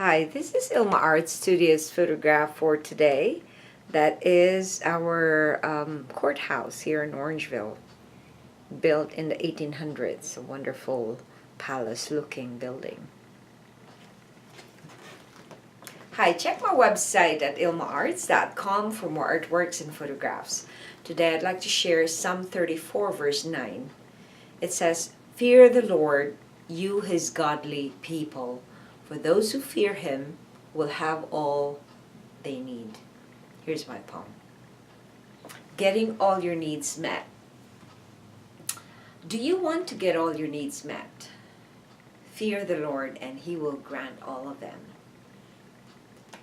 Hi, this is ILMA'S Studios photograph for today. That is our courthouse here in Orangeville, built in the 1800s, a wonderful palace-looking building. Hi, check my website at ilmaarts.com for more artworks and photographs. Today I'd like to share Psalm 34 verse 9. It says, "Fear the Lord, you his godly people. For those who fear him will have all they need." Here's my poem. Getting all your needs met. Do you want to get all your needs met? Fear the Lord and he will grant all of them.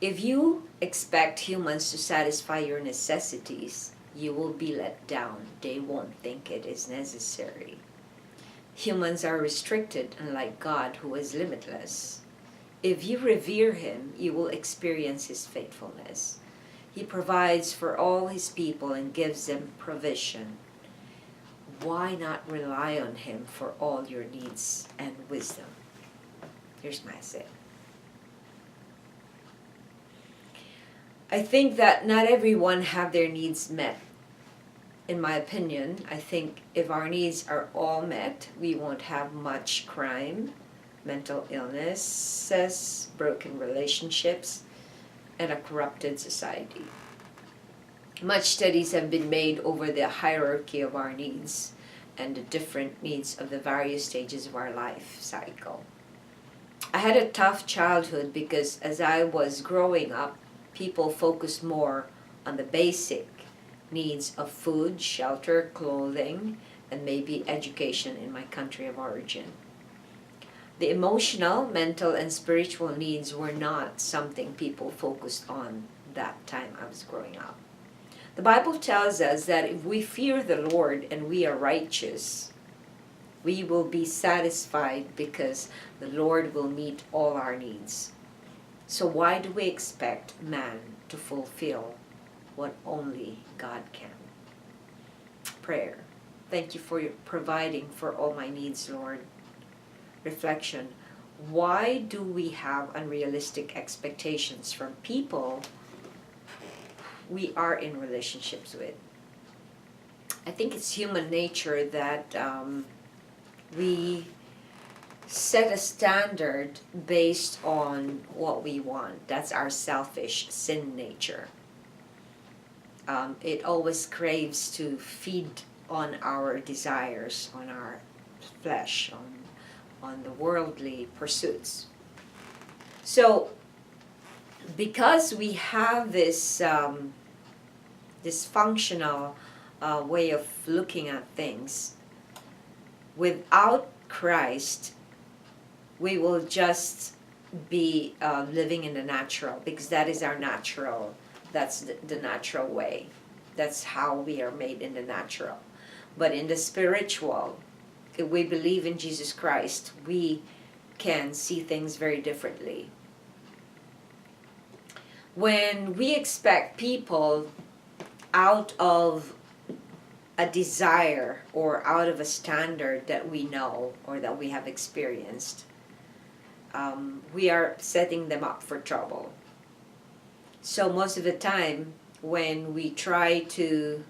If you expect humans to satisfy your necessities, you will be let down. They won't think it is necessary. Humans are restricted, unlike God, who is limitless. If you revere him, you will experience his faithfulness. He provides for all his people and gives them provision. Why not rely on him for all your needs and wisdom? Here's my say. I think that not everyone have their needs met. In my opinion, I think if our needs are all met, we won't have much crime, mental illnesses, broken relationships, and a corrupted society. Much studies have been made over the hierarchy of our needs and the different needs of the various stages of our life cycle. I had a tough childhood because as I was growing up, people focused more on the basic needs of food, shelter, clothing, and maybe education in my country of origin. The emotional, mental, and spiritual needs were not something people focused on that time I was growing up. The Bible tells us that if we fear the Lord and we are righteous, we will be satisfied because the Lord will meet all our needs. So why do we expect man to fulfill what only God can? Prayer. Thank you for providing for all my needs, Lord. Reflection. Why do we have unrealistic expectations from people we are in relationships with? I think it's human nature that we set a standard based on what we want. That's our selfish sin nature. It always craves to feed on our desires, on our flesh, on the worldly pursuits. So, because we have this dysfunctional way of looking at things, without Christ, we will just be living in the natural, because that is our natural. That's the natural way. That's how we are made in the natural. But in the spiritual, if we believe in Jesus Christ, we can see things very differently. When we expect people out of a desire or out of a standard that we know or that we have experienced, we are setting them up for trouble. So most of the time when we try to,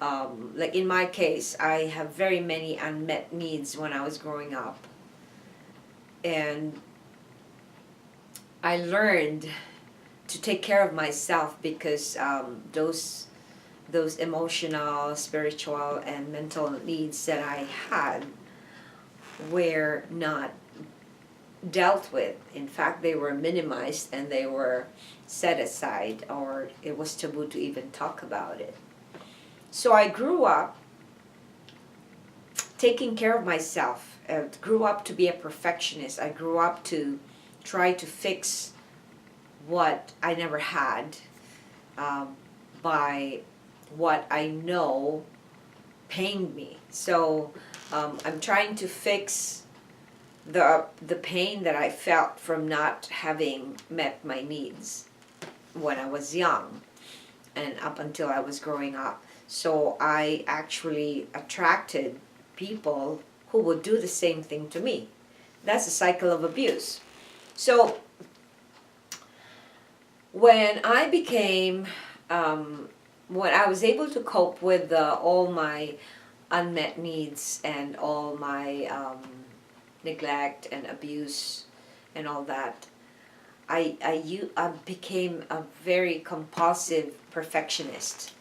like in my case, I have very many unmet needs when I was growing up. And I learned to take care of myself because those emotional, spiritual, and mental needs that I had were not dealt with. In fact, they were minimized and they were set aside, or it was taboo to even talk about it. So I grew up taking care of myself. I grew up to be a perfectionist. I grew up to try to fix what I never had by what I know pained me. So I'm trying to fix the pain that I felt from not having met my needs when I was young and up until I was growing up. So I actually attracted people who would do the same thing to me. That's a cycle of abuse. So When I became, when I was able to cope with all my unmet needs and all my neglect and abuse and all that, I became a very compulsive perfectionist.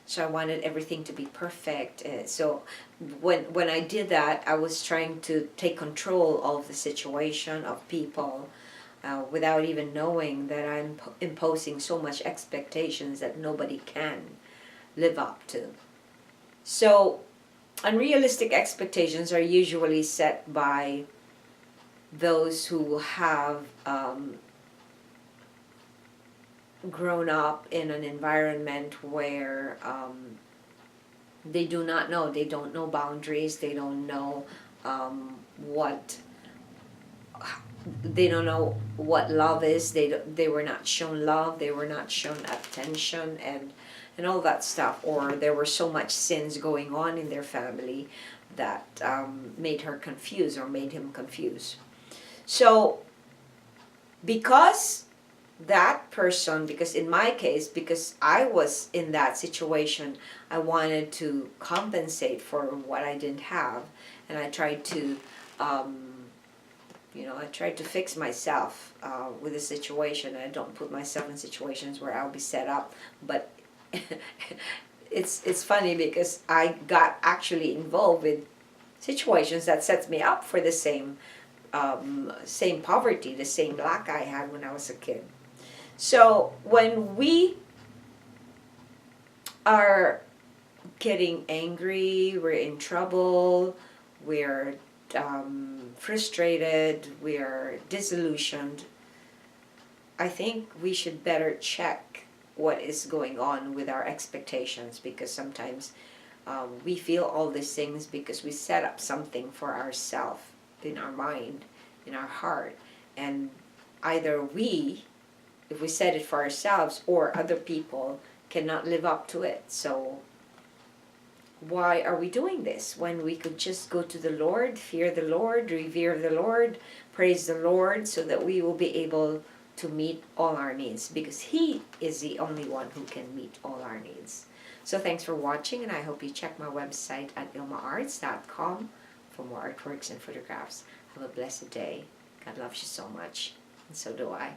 So I wanted everything to be perfect. So when I did that, I was trying to take control of the situation, of people, without even knowing that I'm imposing so much expectations that nobody can live up to. So unrealistic expectations are usually set by those who have grown up in an environment where they do not know, they don't know boundaries, they don't know what they don't know what love is. They were not shown love, they were not shown attention, and all that stuff. Or there were so much sins going on in their family that made her confused or made him confused. So because that person, because in my case, because I was in that situation, I wanted to compensate for what I didn't have, and I tried to I tried to fix myself with the situation. I don't put myself in situations where I'll be set up, but it's funny because I got actually involved with situations that sets me up for the same poverty, the same lack I had when I was a kid. So when we are getting angry, we're in trouble, we're frustrated, we're disillusioned, I think we should better check what is going on with our expectations, because sometimes we feel all these things because we set up something for ourselves in our mind, in our heart, and either we, if we set it for ourselves, or other people cannot live up to it. So why are we doing this when we could just go to the Lord, fear the Lord, revere the Lord, praise the Lord, so that we will be able to meet all our needs, because He is the only one who can meet all our needs. So thanks for watching, and I hope you check my website at ilmaarts.com for more artworks and photographs. Have a blessed day. God loves you so much, and so do I.